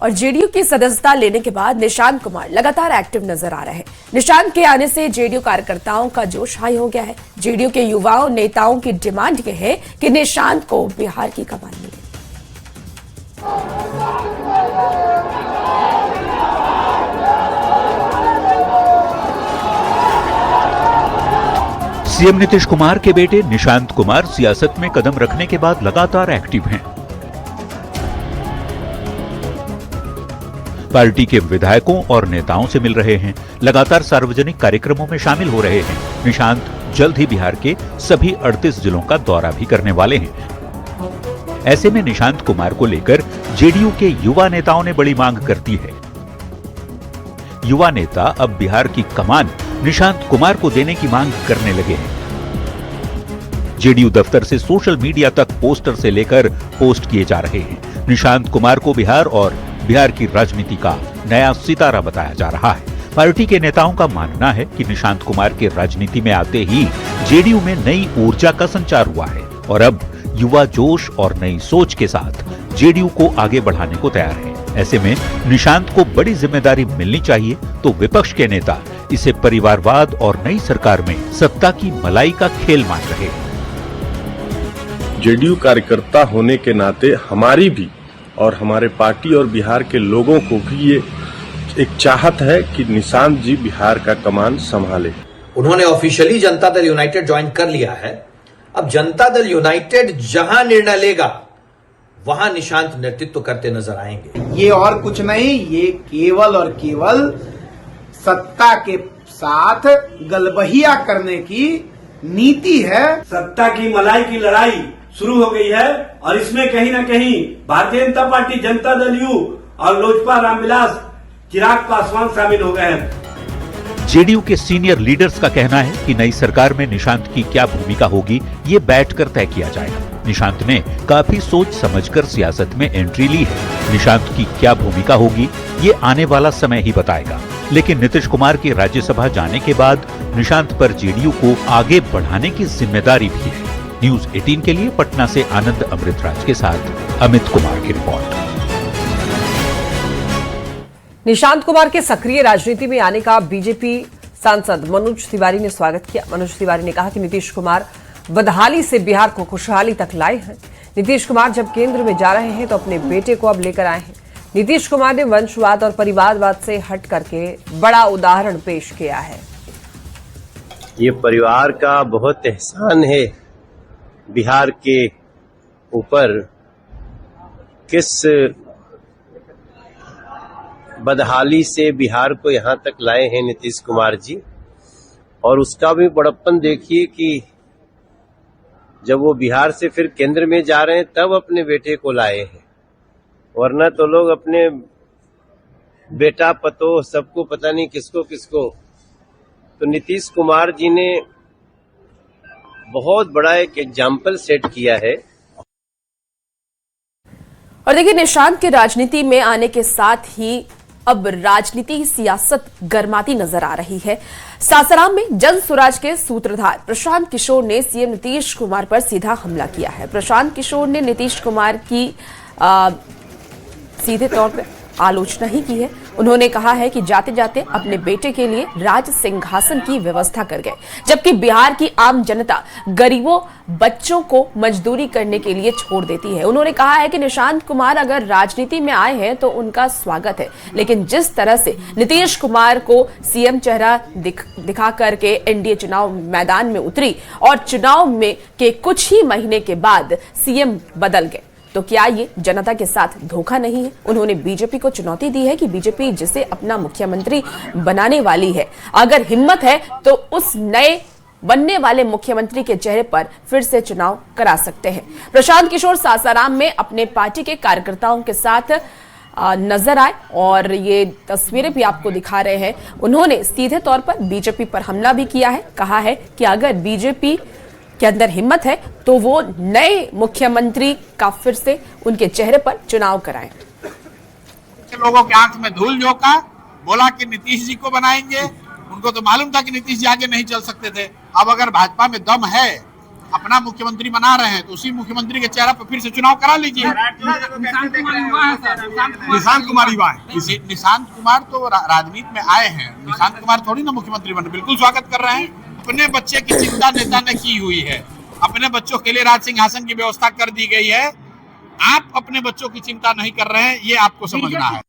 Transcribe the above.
और जेडीयू की सदस्यता लेने के बाद निशांत कुमार लगातार एक्टिव नजर आ रहे हैं। निशांत के आने से जेडीयू कार्यकर्ताओं का जोश हाई हो गया है। जेडीयू के युवाओं नेताओं की डिमांड यह है कि निशांत को बिहार की कमान मिले। सीएम नीतीश कुमार के बेटे निशांत कुमार सियासत में कदम रखने के बाद लगातार एक्टिव हैं। पार्टी के विधायकों और नेताओं से मिल रहे हैं, लगातार सार्वजनिक कार्यक्रमों में शामिल हो रहे हैं। निशांत जल्द ही बिहार के सभी 38 जिलों का दौरा भी करने वाले हैं। ऐसे में निशांत कुमार को लेकर जेडीयू के युवा नेताओं ने बड़ी मांग करती है। युवा नेता अब बिहार की कमान निशांत कुमार को देने की मांग करने लगे हैं। जेडीयू दफ्तर से सोशल मीडिया तक पोस्टर से लेकर पोस्ट किए जा रहे हैं। निशांत कुमार को बिहार और बिहार की राजनीति का नया सितारा बताया जा रहा है। पार्टी के नेताओं का मानना है कि निशांत कुमार के राजनीति में आते ही जेडीयू में नई ऊर्जा का संचार हुआ है और अब युवा जोश और नई सोच के साथ जेडीयू को आगे बढ़ाने को तैयार है। ऐसे में निशांत को बड़ी जिम्मेदारी मिलनी चाहिए तो विपक्ष के नेता इसे परिवारवाद और नई सरकार में सत्ता की मलाई का खेल मान रहे हैं। जेडीयू कार्यकर्ता होने के नाते हमारी भी और हमारे पार्टी और बिहार के लोगों को भी ये एक चाहत है कि निशांत जी बिहार का कमान संभाले। उन्होंने officially Janata Dal United join कर लिया है। अब जनता दल यूनाइटेड जहां निर्णय लेगा वहां निशांत नेतृत्व करते नजर आएंगे। ये और कुछ नहीं, ये केवल और केवल सत्ता के साथ गलबहिया करने की नीति है। सत्ता की मलाई की लड़ाई शुरू हो गई है और इसमें कहीं ना कहीं भारतीय जनता पार्टी, जनता दल यू और लोजपा रामविलास चिराग पासवान शामिल हो गए हैं। जेडीयू के सीनियर लीडर्स का कहना है कि नई सरकार में निशांत की क्या भूमिका होगी ये बैठकर तय किया जाएगा। निशांत ने काफी सोच समझकर सियासत में एंट्री ली है। निशांत की क्या भूमिका होगी ये आने वाला समय ही बताएगा। लेकिन नीतीश कुमार के राज्यसभा जाने के बाद निशांत पर जेडीयू को आगे बढ़ाने की जिम्मेदारी भी है। न्यूज 18 के लिए पटना से आनंद अमृतराज के साथ अमित कुमार की रिपोर्ट। निशांत कुमार के सक्रिय राजनीति में आने का बीजेपी सांसद मनोज तिवारी ने स्वागत किया। मनोज तिवारी ने कहा कि नीतीश कुमार बदहाली से बिहार को खुशहाली तक लाए हैं। नीतीश कुमार जब केंद्र में जा रहे हैं तो अपने बेटे को अब लेकर आए हैं। नीतीश कुमार ने वंशवाद और परिवारवाद से हट करके बड़ा उदाहरण पेश किया है। ये परिवार का बहुत एहसान है बिहार के ऊपर, किस बदहाली से बिहार को यहाँ तक लाए हैं नीतीश कुमार जी। और उसका भी बड़प्पन देखिए कि जब वो बिहार से फिर केंद्र में जा रहे हैं तब अपने बेटे को लाए हैं, वरना तो लोग अपने बेटा पतो सबको पता नहीं किसको किसको। तो नीतीश कुमार जी ने बहुत बड़ा एक एग्जाम्पल सेट किया है। और देखिए, निशांत के राजनीति में आने के साथ ही अब राजनीति सियासत गर्माती नजर आ रही है। सासाराम में जन स्वराज के सूत्रधार प्रशांत किशोर ने सीएम नीतीश कुमार पर सीधा हमला किया है। प्रशांत किशोर ने नीतीश कुमार की सीधे तौर पर आलोचना ही की है। उन्होंने कहा है कि जाते जाते अपने बेटे के लिए राज सिंहासन की व्यवस्था कर गए, जबकि बिहार की आम जनता गरीबों बच्चों को मजदूरी करने के लिए छोड़ देती है। उन्होंने कहा है कि निशांत कुमार अगर राजनीति में आए हैं तो उनका स्वागत है, लेकिन जिस तरह से नीतीश कुमार को सीएम चेहरा दिखा करके एनडीए चुनाव मैदान में उतरी और चुनाव में के कुछ ही महीने के बाद सीएम बदल गए, तो क्या ये जनता के साथ धोखा नहीं है? उन्होंने बीजेपी को चुनौती दी है कि बीजेपी जिसे अपना मुख्यमंत्री बनाने वाली है, अगर हिम्मत है तो उस नए बनने वाले मुख्यमंत्री के चेहरे पर फिर से चुनाव करा सकते हैं। प्रशांत किशोर सासाराम में अपने पार्टी के कार्यकर्ताओं के साथ नजर आए और ये तस्वीरें भी आपको दिखा रहे हैं। उन्होंने सीधे तौर पर बीजेपी पर हमला भी किया है। कहा है कि अगर बीजेपी के अंदर हिम्मत है तो वो नए मुख्यमंत्री का फिर से उनके चेहरे पर चुनाव कराएं। लोगों के आंख में धूल झोंका, बोला कि नीतीश जी को बनाएंगे। उनको तो मालूम था कि नीतीश जी आगे नहीं चल सकते थे। अब अगर भाजपा में दम है अपना मुख्यमंत्री बना रहे हैं तो उसी मुख्यमंत्री के चेहरा पर फिर से चुनाव करा लीजिए। निशांत कुमार युवा है। निशांत कुमार तो राजनीति में आए हैं, निशांत कुमार थोड़ी ना मुख्यमंत्री बने। बिल्कुल स्वागत कर रहे हैं। अपने बच्चे की चिंता नेता ने की हुई है, अपने बच्चों के लिए राज सिंहासन की व्यवस्था कर दी गई है। आप अपने बच्चों की चिंता नहीं कर रहे हैं, ये आपको समझना है।